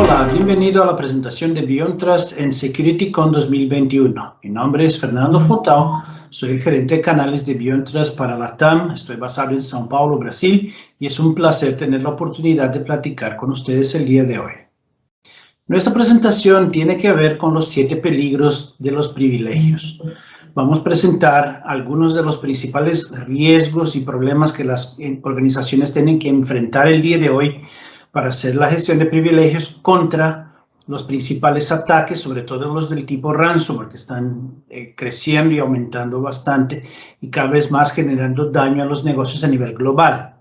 Hola, bienvenido a la presentación de BeyondTrust en SecurityCon 2021. Mi nombre es Fernando Fotao, soy el gerente de canales de BeyondTrust para la TAM. Estoy basado en São Paulo, Brasil, y es un placer tener la oportunidad de platicar con ustedes el día de hoy. Nuestra presentación tiene que ver con los 7 peligros de los privilegios. Vamos a presentar algunos de los principales riesgos y problemas que las organizaciones tienen que enfrentar el día de hoy para hacer la gestión de privilegios contra los principales ataques, sobre todo los del tipo ransomware, que están creciendo y aumentando bastante y cada vez más generando daño a los negocios a nivel global.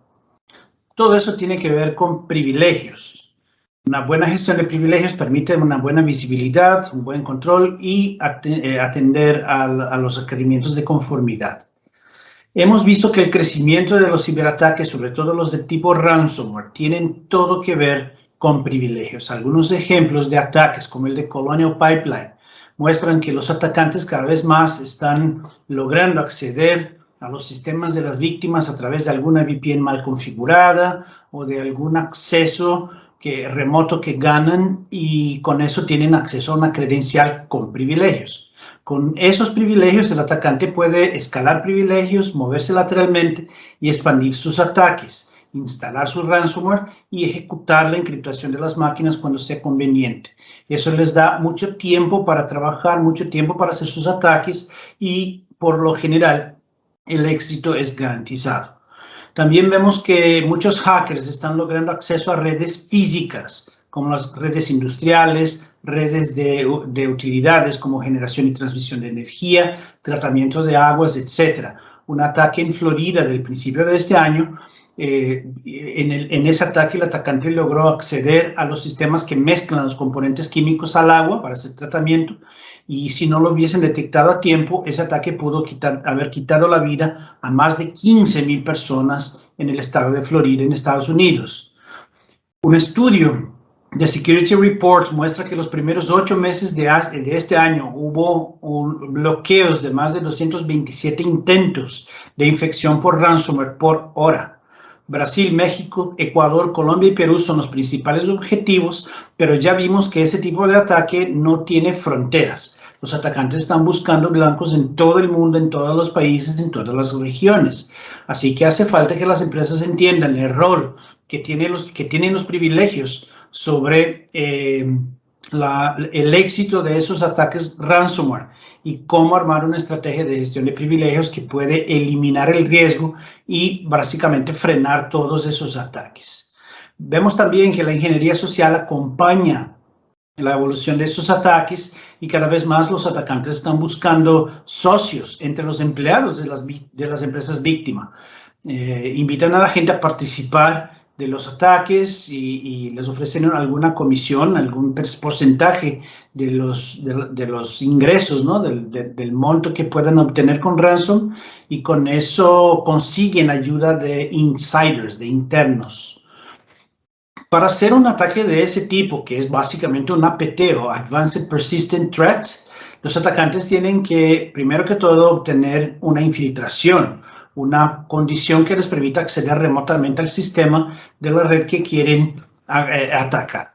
Todo eso tiene que ver con privilegios. Una buena gestión de privilegios permite una buena visibilidad, un buen control y atender a los requerimientos de conformidad. Hemos visto que el crecimiento de los ciberataques, sobre todo los de tipo ransomware, tienen todo que ver con privilegios. Algunos ejemplos de ataques, como el de Colonial Pipeline, muestran que los atacantes cada vez más están logrando acceder a los sistemas de las víctimas a través de alguna VPN mal configurada o de algún acceso remoto que ganan, y con eso tienen acceso a una credencial con privilegios. Con esos privilegios, el atacante puede escalar privilegios, moverse lateralmente y expandir sus ataques, instalar su ransomware y ejecutar la encriptación de las máquinas cuando sea conveniente. Eso les da mucho tiempo para trabajar, mucho tiempo para hacer sus ataques, y por lo general el éxito es garantizado. También vemos que muchos hackers están logrando acceso a redes físicas, como las redes industriales, redes de utilidades como generación y transmisión de energía, tratamiento de aguas, etc. Un ataque en Florida del principio de este año, en ese ataque el atacante logró acceder a los sistemas que mezclan los componentes químicos al agua para hacer tratamiento, y si no lo hubiesen detectado a tiempo, ese ataque pudo haber quitado la vida a más de 15,000 personas en el estado de Florida, en Estados Unidos. Un estudio de Security Report muestra que los primeros 8 meses de este año hubo bloqueos de más de 227 intentos de infección por ransomware por hora. Brasil, México, Ecuador, Colombia y Perú son los principales objetivos, pero ya vimos que ese tipo de ataque no tiene fronteras. Los atacantes están buscando blancos en todo el mundo, en todos los países, en todas las regiones. Así que hace falta que las empresas entiendan el rol que tienen los privilegios sobre el éxito de esos ataques ransomware, y cómo armar una estrategia de gestión de privilegios que puede eliminar el riesgo y básicamente frenar todos esos ataques. Vemos también que la ingeniería social acompaña la evolución de estos ataques, y cada vez más los atacantes están buscando socios entre los empleados de las empresas víctimas. Invitan a la gente a participar de los ataques y les ofrecen alguna comisión, algún porcentaje de los ingresos, ¿no? del monto que puedan obtener con ransom, y con eso consiguen ayuda de insiders, de internos. Para hacer un ataque de ese tipo, que es básicamente un APT o Advanced Persistent Threat, los atacantes tienen que, primero que todo, obtener una infiltración, una condición que les permita acceder remotamente al sistema de la red que quieren atacar.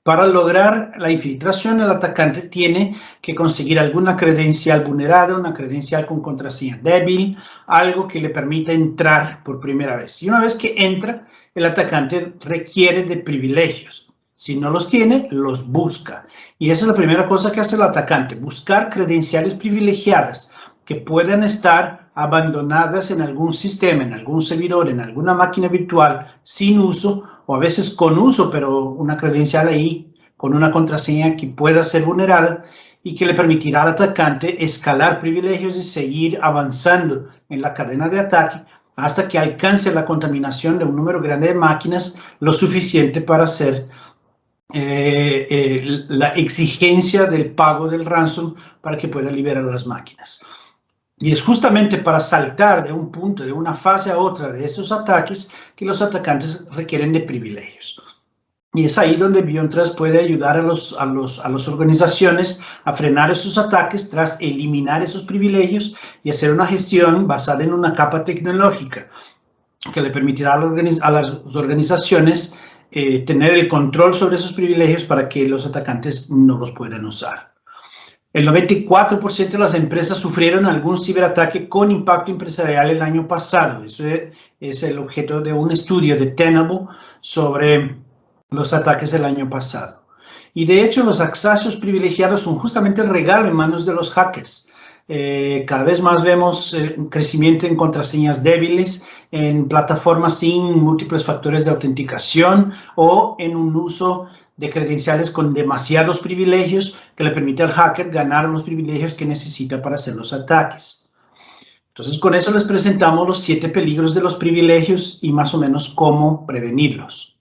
Para lograr la infiltración, el atacante tiene que conseguir alguna credencial vulnerada, una credencial con contraseña débil, algo que le permita entrar por primera vez. Y una vez que entra, el atacante requiere de privilegios. Si no los tiene, los busca. Y esa es la primera cosa que hace el atacante: buscar credenciales privilegiadas que puedan estar abandonadas en algún sistema, en algún servidor, en alguna máquina virtual sin uso, o a veces con uso, pero una credencial ahí con una contraseña que pueda ser vulnerada y que le permitirá al atacante escalar privilegios y seguir avanzando en la cadena de ataque hasta que alcance la contaminación de un número grande de máquinas, lo suficiente para hacer la exigencia del pago del ransom para que pueda liberar las máquinas. Y es justamente para saltar de un punto, de una fase a otra de estos ataques, que los atacantes requieren de privilegios. Y es ahí donde BeyondTrust puede ayudar a las organizaciones a frenar esos ataques tras eliminar esos privilegios y hacer una gestión basada en una capa tecnológica que le permitirá a las organizaciones tener el control sobre esos privilegios para que los atacantes no los puedan usar. El 94% de las empresas sufrieron algún ciberataque con impacto empresarial el año pasado. Eso es el objeto de un estudio de Tenable sobre los ataques del año pasado. Y de hecho, los accesos privilegiados son justamente el regalo en manos de los hackers. Cada vez más vemos un crecimiento en contraseñas débiles, en plataformas sin múltiples factores de autenticación o en un uso de credenciales con demasiados privilegios que le permite al hacker ganar los privilegios que necesita para hacer los ataques. Entonces, con eso les presentamos los 7 peligros de los privilegios y más o menos cómo prevenirlos.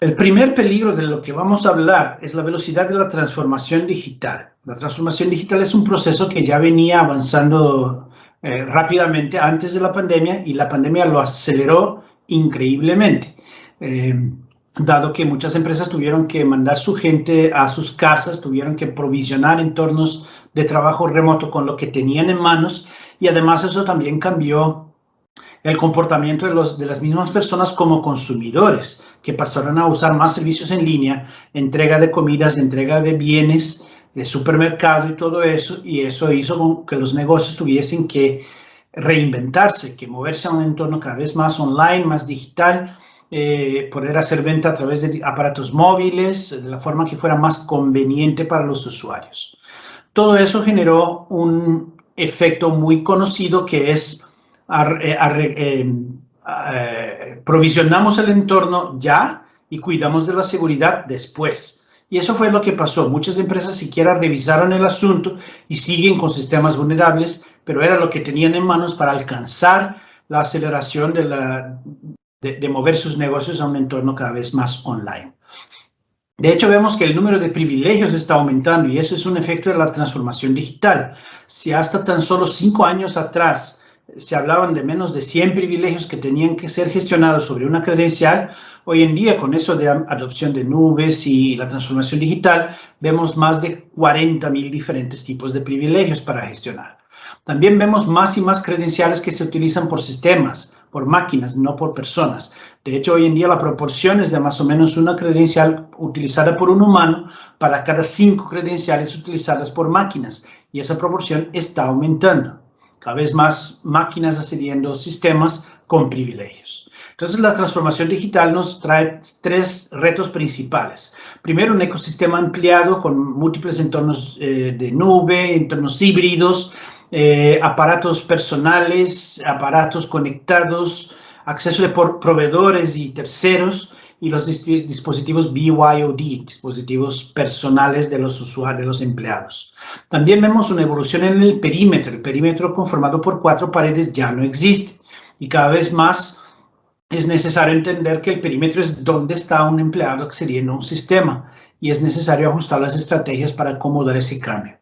El primer peligro de lo que vamos a hablar es la velocidad de la transformación digital. La transformación digital es un proceso que ya venía avanzando rápidamente antes de la pandemia y la pandemia lo aceleró increíblemente. Dado que muchas empresas tuvieron que mandar su gente a sus casas, tuvieron que provisionar entornos de trabajo remoto con lo que tenían en manos y además eso también cambió el comportamiento de las mismas personas como consumidores, que pasaron a usar más servicios en línea, entrega de comidas, entrega de bienes, de supermercado y todo eso, y eso hizo que los negocios tuviesen que reinventarse, que moverse a un entorno cada vez más online, más digital, poder hacer venta a través de aparatos móviles, de la forma que fuera más conveniente para los usuarios. Todo eso generó un efecto muy conocido que es provisionamos el entorno ya y cuidamos de la seguridad después. Y eso fue lo que pasó. Muchas empresas siquiera revisaron el asunto y siguen con sistemas vulnerables, pero era lo que tenían en manos para alcanzar la aceleración de mover sus negocios a un entorno cada vez más online. De hecho, vemos que el número de privilegios está aumentando y eso es un efecto de la transformación digital. Si hasta tan solo 5 años atrás se hablaban de menos de 100 privilegios que tenían que ser gestionados sobre una credencial, hoy en día con eso de adopción de nubes y la transformación digital, vemos más de 40,000 diferentes tipos de privilegios para gestionar. También vemos más y más credenciales que se utilizan por sistemas, por máquinas, no por personas. De hecho, hoy en día la proporción es de más o menos una credencial utilizada por un humano para cada 5 credenciales utilizadas por máquinas, y esa proporción está aumentando. Cada vez más máquinas accediendo a sistemas con privilegios. Entonces, la transformación digital nos trae 3 retos principales. Primero, un ecosistema ampliado con múltiples entornos de nube, entornos híbridos, aparatos personales, aparatos conectados, acceso de proveedores y terceros, y los dispositivos BYOD, dispositivos personales de los usuarios, de los empleados. También vemos una evolución en el perímetro conformado por 4 paredes ya no existe, y cada vez más es necesario entender que el perímetro es donde está un empleado accediendo a un sistema, y es necesario ajustar las estrategias para acomodar ese cambio.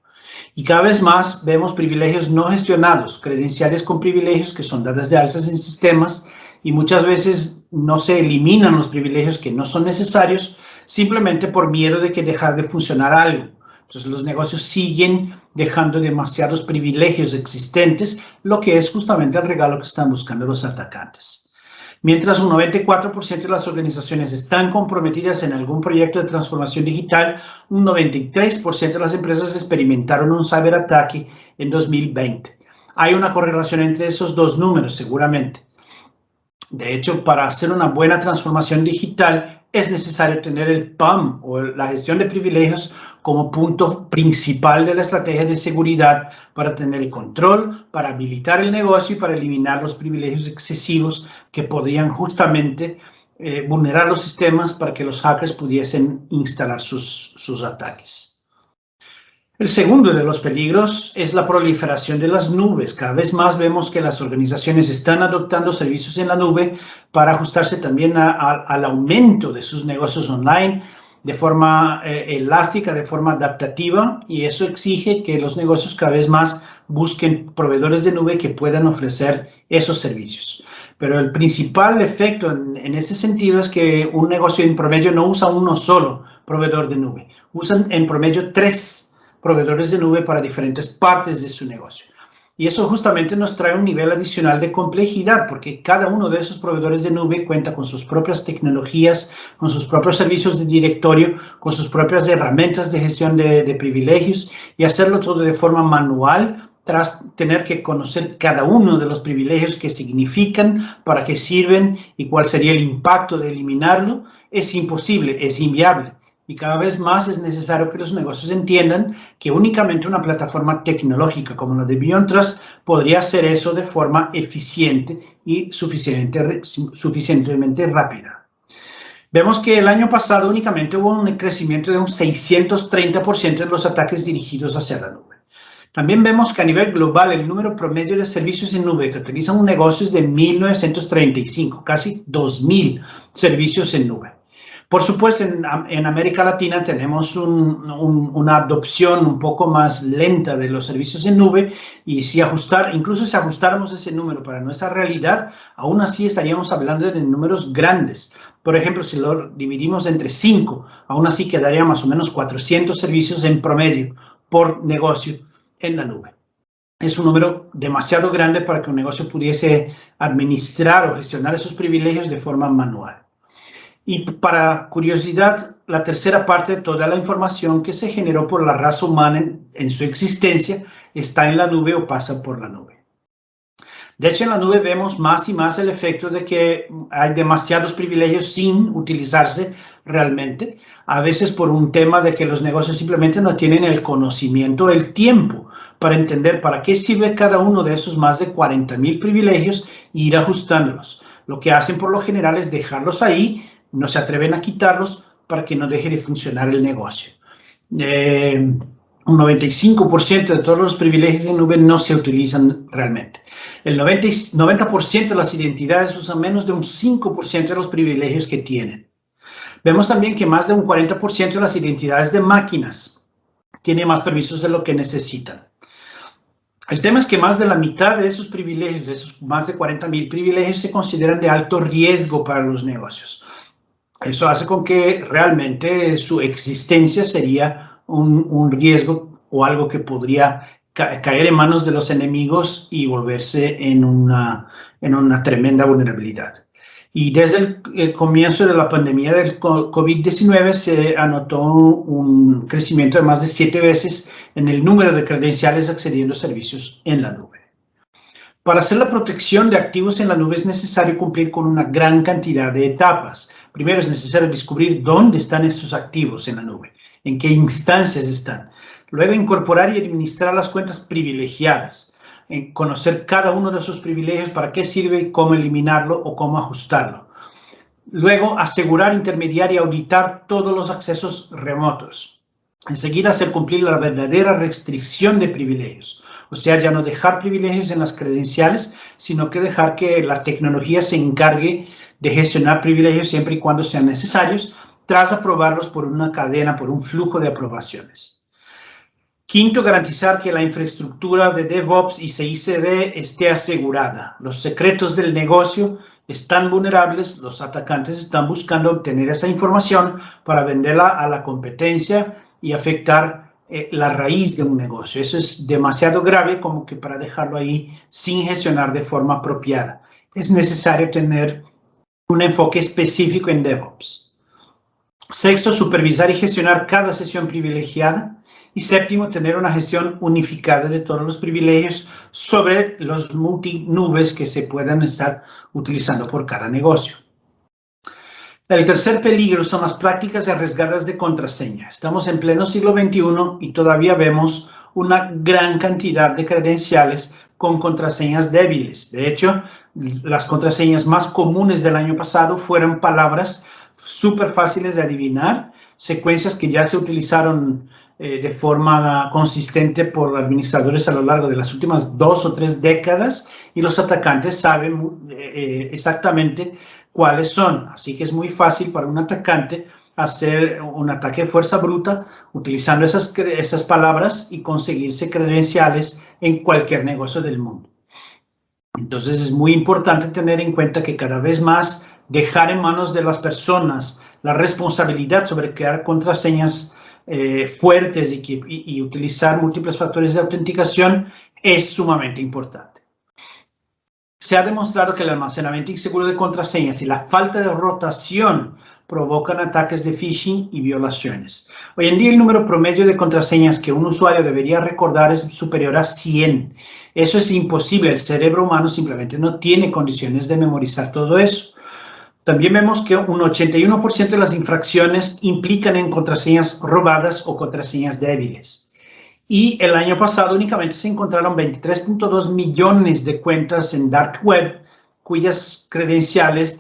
Y cada vez más vemos privilegios no gestionados, credenciales con privilegios que son dadas de altas en sistemas, y muchas veces no se eliminan los privilegios que no son necesarios simplemente por miedo de que deje de funcionar algo. Entonces los negocios siguen dejando demasiados privilegios existentes, lo que es justamente el regalo que están buscando los atacantes. Mientras un 94% de las organizaciones están comprometidas en algún proyecto de transformación digital, un 93% de las empresas experimentaron un ciberataque en 2020. Hay una correlación entre esos 2 números, seguramente. De hecho, para hacer una buena transformación digital es necesario tener el PAM o la gestión de privilegios como punto principal de la estrategia de seguridad para tener el control, para habilitar el negocio y para eliminar los privilegios excesivos que podrían justamente vulnerar los sistemas para que los hackers pudiesen instalar sus ataques. El segundo de los peligros es la proliferación de las nubes. Cada vez más vemos que las organizaciones están adoptando servicios en la nube para ajustarse también al aumento de sus negocios online de forma elástica, de forma adaptativa, y eso exige que los negocios cada vez más busquen proveedores de nube que puedan ofrecer esos servicios. Pero el principal efecto en ese sentido es que un negocio en promedio no usa uno solo proveedor de nube, usan en promedio 3 proveedores de nube para diferentes partes de su negocio. Y eso justamente nos trae un nivel adicional de complejidad, porque cada uno de esos proveedores de nube cuenta con sus propias tecnologías, con sus propios servicios de directorio, con sus propias herramientas de gestión de privilegios, y hacerlo todo de forma manual, tras tener que conocer cada uno de los privilegios que significan, para qué sirven y cuál sería el impacto de eliminarlo, es imposible, es inviable. Y cada vez más es necesario que los negocios entiendan que únicamente una plataforma tecnológica como la de BeyondTrust podría hacer eso de forma eficiente y suficientemente rápida. Vemos que el año pasado únicamente hubo un crecimiento de un 630% en los ataques dirigidos hacia la nube. También vemos que a nivel global el número promedio de servicios en nube que utilizan un negocio es de 1.935, casi 2.000 servicios en nube. Por supuesto, en América Latina tenemos una adopción un poco más lenta de los servicios en nube, y incluso si ajustáramos ese número para nuestra realidad, aún así estaríamos hablando de números grandes. Por ejemplo, si lo dividimos entre 5, aún así quedaría más o menos 400 servicios en promedio por negocio en la nube. Es un número demasiado grande para que un negocio pudiese administrar o gestionar esos privilegios de forma manual. Y para curiosidad, la tercera parte de toda la información que se generó por la raza humana en su existencia está en la nube o pasa por la nube. De hecho, en la nube vemos más y más el efecto de que hay demasiados privilegios sin utilizarse realmente, a veces por un tema de que los negocios simplemente no tienen el conocimiento, el tiempo para entender para qué sirve cada uno de esos más de 40,000 privilegios e ir ajustándolos. Lo que hacen por lo general es dejarlos ahí, no se atreven a quitarlos para que no deje de funcionar el negocio. Un 95% de todos los privilegios de nube no se utilizan realmente. El 90% de las identidades usan menos de un 5% de los privilegios que tienen. Vemos también que más de un 40% de las identidades de máquinas tienen más permisos de lo que necesitan. El tema es que más de la mitad de esos privilegios, de esos más de 40,000 privilegios, se consideran de alto riesgo para los negocios. Eso hace con que realmente su existencia sería un riesgo o algo que podría caer en manos de los enemigos y volverse en una tremenda vulnerabilidad. Y desde el comienzo de la pandemia del COVID-19 se anotó un crecimiento de más de 7 veces en el número de credenciales accediendo a servicios en la nube. Para hacer la protección de activos en la nube es necesario cumplir con una gran cantidad de etapas. Primero es necesario descubrir dónde están esos activos en la nube, en qué instancias están. Luego incorporar y administrar las cuentas privilegiadas, conocer cada uno de esos privilegios, para qué sirve, cómo eliminarlo o cómo ajustarlo. Luego asegurar, intermediar y auditar todos los accesos remotos. Enseguida hacer cumplir la verdadera restricción de privilegios. O sea, ya no dejar privilegios en las credenciales, sino que dejar que la tecnología se encargue de gestionar privilegios siempre y cuando sean necesarios, tras aprobarlos por una cadena, por un flujo de aprobaciones. Quinto, garantizar que la infraestructura de DevOps y CI/CD esté asegurada. Los secretos del negocio están vulnerables, los atacantes están buscando obtener esa información para venderla a la competencia y afectar la raíz de un negocio. Eso es demasiado grave como que para dejarlo ahí sin gestionar de forma apropiada. Es necesario tener un enfoque específico en DevOps. Sexto, supervisar y gestionar cada sesión privilegiada. Y séptimo, tener una gestión unificada de todos los privilegios sobre los multinubes que se puedan estar utilizando por cada negocio. El tercer peligro son las prácticas arriesgadas de contraseña. Estamos en pleno siglo XXI y todavía vemos una gran cantidad de credenciales con contraseñas débiles. De hecho, las contraseñas más comunes del año pasado fueron palabras súper fáciles de adivinar, secuencias que ya se utilizaron de forma consistente por administradores a lo largo de las últimas 2 o 3 décadas, y los atacantes saben exactamente cuáles son. Así que es muy fácil para un atacante hacer un ataque de fuerza bruta utilizando esas palabras y conseguirse credenciales en cualquier negocio del mundo. Entonces es muy importante tener en cuenta que cada vez más dejar en manos de las personas la responsabilidad sobre crear contraseñas fuertes y utilizar múltiples factores de autenticación es sumamente importante. Se ha demostrado que el almacenamiento inseguro de contraseñas y la falta de rotación provocan ataques de phishing y violaciones. Hoy en día el número promedio de contraseñas que un usuario debería recordar es superior a 100. Eso es imposible, el cerebro humano simplemente no tiene condiciones de memorizar todo eso. También vemos que un 81% de las infracciones implican en contraseñas robadas o contraseñas débiles. Y el año pasado únicamente se encontraron 23.2 millones de cuentas en Dark Web cuyas credenciales,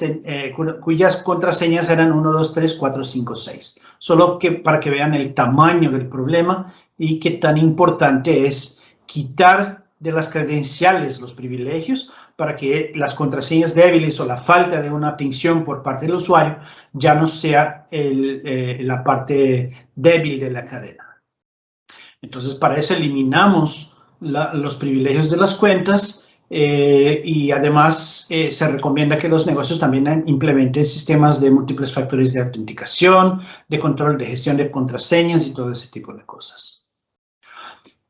cuyas contraseñas eran 1, 2, 3, 4, 5, 6. Solo para que vean el tamaño del problema y qué tan importante es quitar de las credenciales los privilegios para que las contraseñas débiles o la falta de una atención por parte del usuario ya no sea la parte débil de la cadena. Entonces, para eso eliminamos los privilegios de las cuentas y además se recomienda que los negocios también implementen sistemas de múltiples factores de autenticación, de control de gestión de contraseñas y todo ese tipo de cosas.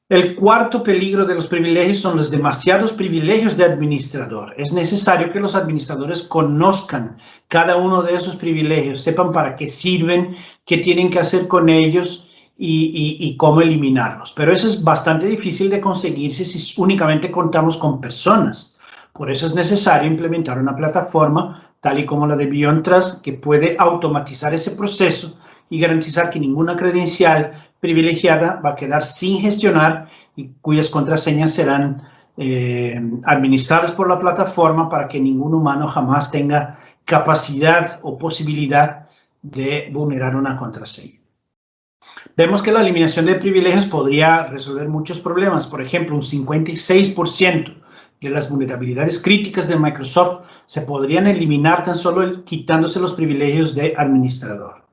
El cuarto peligro de los privilegios son los demasiados privilegios de administrador. Es necesario que los administradores conozcan cada uno de esos privilegios, sepan para qué sirven, qué tienen que hacer con ellos y cómo eliminarlos. Pero eso es bastante difícil de conseguirse si únicamente contamos con personas. Por eso es necesario implementar una plataforma tal y como la de BeyondTrust que puede automatizar ese proceso y garantizar que ninguna credencial privilegiada va a quedar sin gestionar y cuyas contraseñas serán administradas por la plataforma para que ningún humano jamás tenga capacidad o posibilidad de vulnerar una contraseña. Vemos que la eliminación de privilegios podría resolver muchos problemas. Por ejemplo, un 56% de las vulnerabilidades críticas de Microsoft se podrían eliminar tan solo quitándose los privilegios de administrador.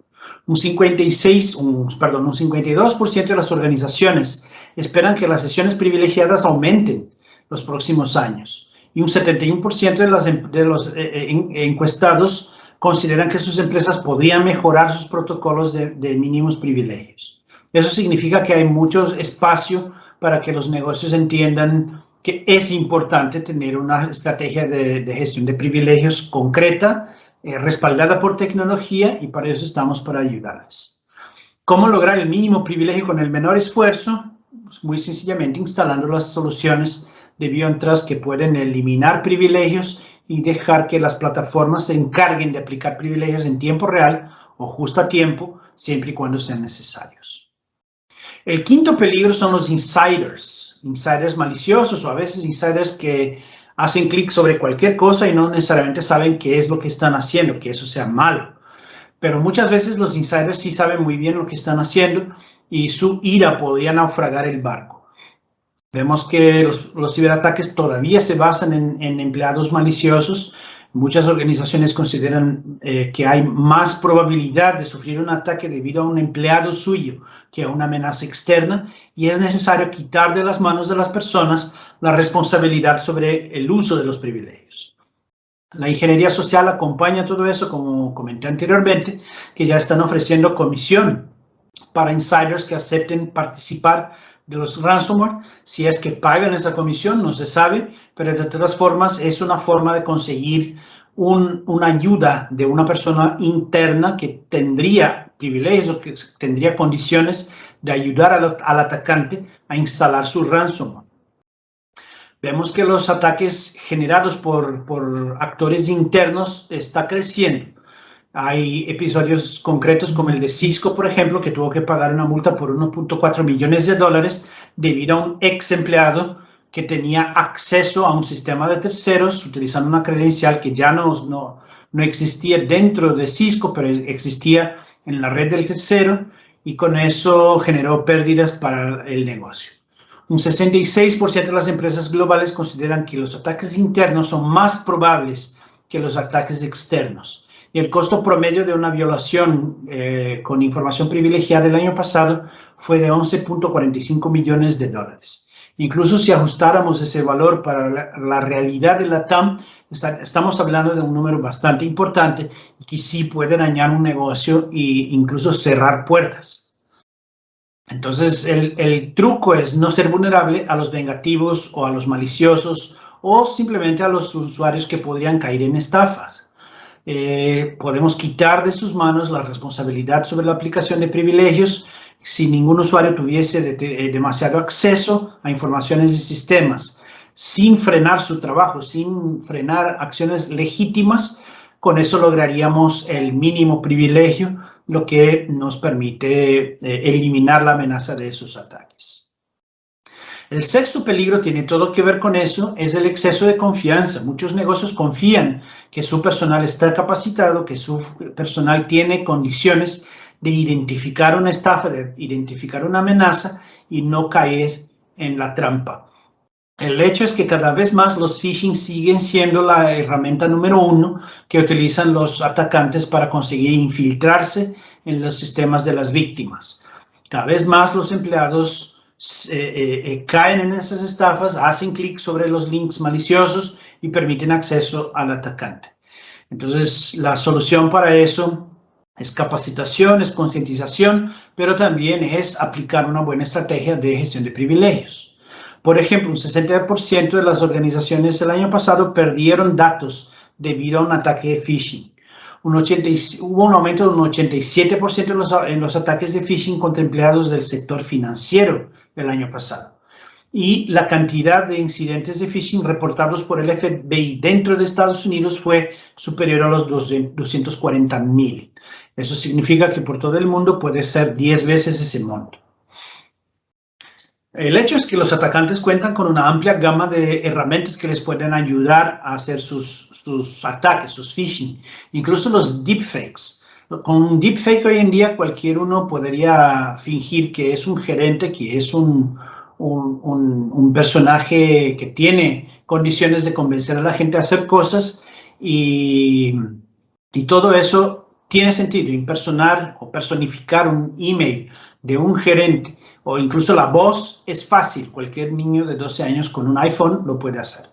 Un 52% de las organizaciones esperan que las sesiones privilegiadas aumenten los próximos años. Y un 71% de los encuestados consideran que sus empresas podrían mejorar sus protocolos de mínimos privilegios. Eso significa que hay mucho espacio para que los negocios entiendan que es importante tener una estrategia de gestión de privilegios concreta, respaldada por tecnología, y para eso estamos para ayudarles. ¿Cómo lograr el mínimo privilegio con el menor esfuerzo? Pues muy sencillamente instalando las soluciones de BeyondTrust que pueden eliminar privilegios y dejar que las plataformas se encarguen de aplicar privilegios en tiempo real o justo a tiempo, siempre y cuando sean necesarios. El quinto peligro son los insiders maliciosos o a veces insiders que hacen clic sobre cualquier cosa y no necesariamente saben qué es lo que están haciendo, que eso sea malo. Pero muchas veces los insiders sí saben muy bien lo que están haciendo y su ira podría naufragar el barco. Vemos que los ciberataques todavía se basan en empleados maliciosos. Muchas organizaciones consideran que hay más probabilidad de sufrir un ataque debido a un empleado suyo que a una amenaza externa, y es necesario quitar de las manos de las personas la responsabilidad sobre el uso de los privilegios. La ingeniería social acompaña todo eso, como comenté anteriormente, que ya están ofreciendo comisión para insiders que acepten participar de los ransomware. Si es que pagan esa comisión, no se sabe, pero de todas formas es una forma de conseguir una ayuda de una persona interna que tendría privilegios o que tendría condiciones de ayudar al atacante a instalar su ransomware. Vemos que los ataques generados por actores internos está creciendo. Hay episodios concretos como el de Cisco, por ejemplo, que tuvo que pagar una multa por 1.4 millones de dólares debido a un ex empleado que tenía acceso a un sistema de terceros utilizando una credencial que ya no existía dentro de Cisco, pero existía en la red del tercero, y con eso generó pérdidas para el negocio. Un 66% de las empresas globales consideran que los ataques internos son más probables que los ataques externos. Y el costo promedio de una violación con información privilegiada el año pasado fue de 11.45 millones de dólares. Incluso si ajustáramos ese valor para la realidad de la TAM, estamos hablando de un número bastante importante y que sí puede dañar un negocio e incluso cerrar puertas. Entonces, el truco es no ser vulnerable a los vengativos o a los maliciosos o simplemente a los usuarios que podrían caer en estafas. Podemos quitar de sus manos la responsabilidad sobre la aplicación de privilegios si ningún usuario tuviese demasiado acceso a informaciones y sistemas, sin frenar su trabajo, sin frenar acciones legítimas. Con eso lograríamos el mínimo privilegio, lo que nos permite eliminar la amenaza de esos ataques. El sexto peligro tiene todo que ver con eso, es el exceso de confianza. Muchos negocios confían que su personal está capacitado, que su personal tiene condiciones de identificar una estafa, de identificar una amenaza y no caer en la trampa. El hecho es que cada vez más los phishing siguen siendo la herramienta número uno que utilizan los atacantes para conseguir infiltrarse en los sistemas de las víctimas. Cada vez más los empleados caen en esas estafas, hacen clic sobre los links maliciosos y permiten acceso al atacante. Entonces, la solución para eso es capacitación, es concientización, pero también es aplicar una buena estrategia de gestión de privilegios. Por ejemplo, un 60% de las organizaciones el año pasado perdieron datos debido a un ataque de phishing. Hubo un aumento de un 87% en los ataques de phishing contra empleados del sector financiero el año pasado. Y la cantidad de incidentes de phishing reportados por el FBI dentro de Estados Unidos fue superior a los 240,000. Eso significa que por todo el mundo puede ser 10 veces ese monto. El hecho es que los atacantes cuentan con una amplia gama de herramientas que les pueden ayudar a hacer sus ataques, sus phishing, incluso los deepfakes. Con un deepfake hoy en día cualquier uno podría fingir que es un gerente, que es un personaje que tiene condiciones de convencer a la gente a hacer cosas y todo eso tiene sentido. Impersonar o personificar un email de un gerente o incluso la voz es fácil. Cualquier niño de 12 años con un iPhone lo puede hacer.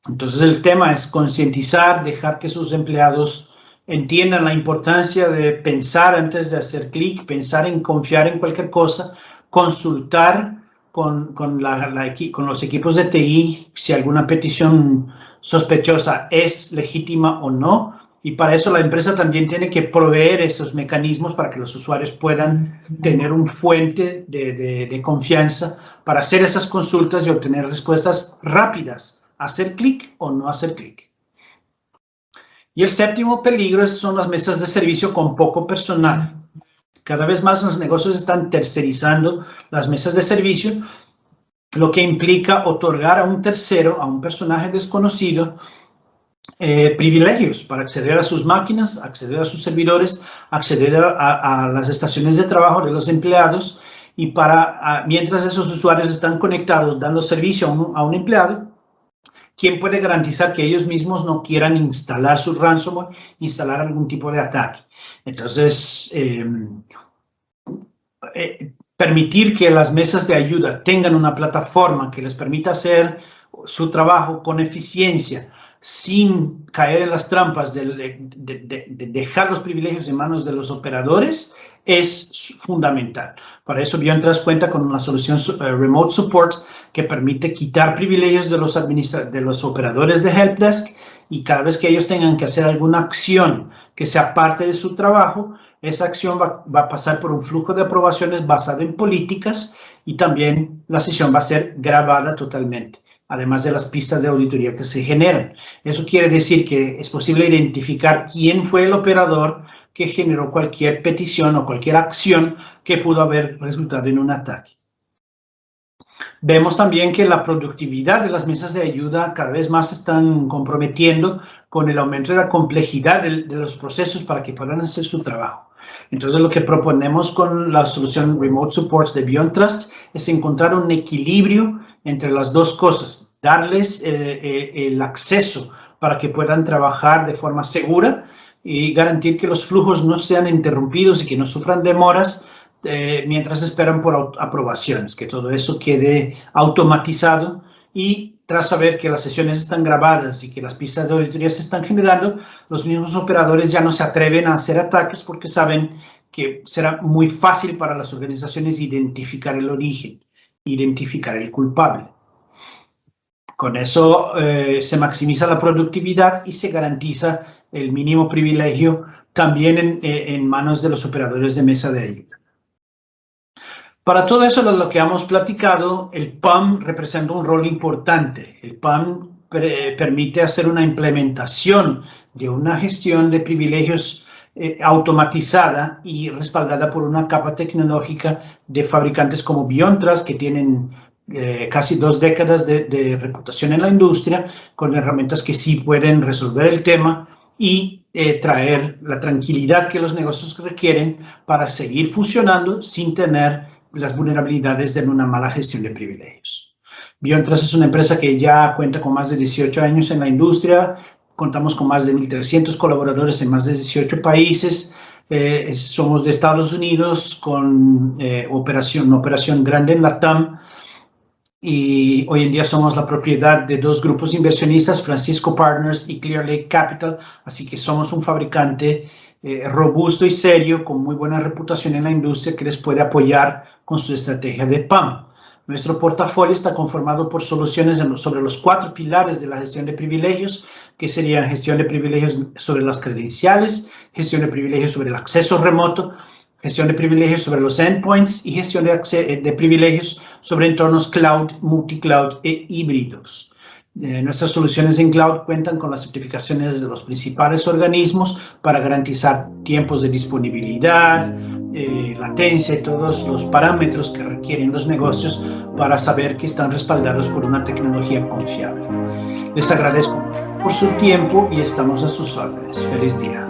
Entonces el tema es concientizar, dejar que sus empleados entiendan la importancia de pensar antes de hacer clic, pensar en confiar en cualquier cosa, consultar con los equipos de TI si alguna petición sospechosa es legítima o no. Y para eso la empresa también tiene que proveer esos mecanismos para que los usuarios puedan tener una fuente de confianza para hacer esas consultas y obtener respuestas rápidas, hacer clic o no hacer clic. Y el séptimo peligro son las mesas de servicio con poco personal. Cada vez más los negocios están tercerizando las mesas de servicio, lo que implica otorgar a un tercero, a un personaje desconocido, privilegios para acceder a sus máquinas, acceder a sus servidores, acceder a las estaciones de trabajo de los empleados y mientras esos usuarios están conectados dando servicio a un empleado, ¿quién puede garantizar que ellos mismos no quieran instalar su ransomware, instalar algún tipo de ataque? Entonces, permitir que las mesas de ayuda tengan una plataforma que les permita hacer su trabajo con eficiencia, sin caer en las trampas de dejar los privilegios en manos de los operadores, es fundamental. Para eso BeyondTrust cuenta con una solución Remote Support que permite quitar privilegios de los operadores de Helpdesk, y cada vez que ellos tengan que hacer alguna acción que sea parte de su trabajo, esa acción va a pasar por un flujo de aprobaciones basado en políticas y también la sesión va a ser grabada totalmente, además de las pistas de auditoría que se generan. Eso quiere decir que es posible identificar quién fue el operador que generó cualquier petición o cualquier acción que pudo haber resultado en un ataque. Vemos también que la productividad de las mesas de ayuda cada vez más se están comprometiendo con el aumento de la complejidad de los procesos para que puedan hacer su trabajo. Entonces, lo que proponemos con la solución Remote Support de BeyondTrust es encontrar un equilibrio entre las dos cosas, darles el acceso para que puedan trabajar de forma segura y garantir que los flujos no sean interrumpidos y que no sufran demoras mientras esperan por aprobaciones, que todo eso quede automatizado, y tras saber que las sesiones están grabadas y que las pistas de auditoría se están generando, los mismos operadores ya no se atreven a hacer ataques porque saben que será muy fácil para las organizaciones identificar el origen, identificar el culpable. Con eso se maximiza la productividad y se garantiza el mínimo privilegio también en manos de los operadores de mesa de ayuda. Para todo eso, lo que hemos platicado, el PAM representa un rol importante. El PAM permite hacer una implementación de una gestión de privilegios automatizada y respaldada por una capa tecnológica de fabricantes como BeyondTrust, que tienen casi 2 décadas de reputación en la industria, con herramientas que sí pueden resolver el tema y traer la tranquilidad que los negocios requieren para seguir funcionando sin tener las vulnerabilidades de una mala gestión de privilegios. BeyondTrust es una empresa que ya cuenta con más de 18 años en la industria, contamos con más de 1.300 colaboradores en más de 18 países, somos de Estados Unidos con una operación grande en LATAM, y hoy en día somos la propiedad de 2 grupos inversionistas, Francisco Partners y Clear Lake Capital, así que somos un fabricante robusto y serio, con muy buena reputación en la industria, que les puede apoyar con su estrategia de PAM. Nuestro portafolio está conformado por soluciones sobre los 4 pilares de la gestión de privilegios, que serían gestión de privilegios sobre las credenciales, gestión de privilegios sobre el acceso remoto, gestión de privilegios sobre los endpoints y gestión de privilegios sobre entornos cloud, multicloud e híbridos. Nuestras soluciones en cloud cuentan con las certificaciones de los principales organismos para garantizar tiempos de disponibilidad, latencia y todos los parámetros que requieren los negocios para saber que están respaldados por una tecnología confiable. Les agradezco por su tiempo y estamos a sus órdenes. Feliz día.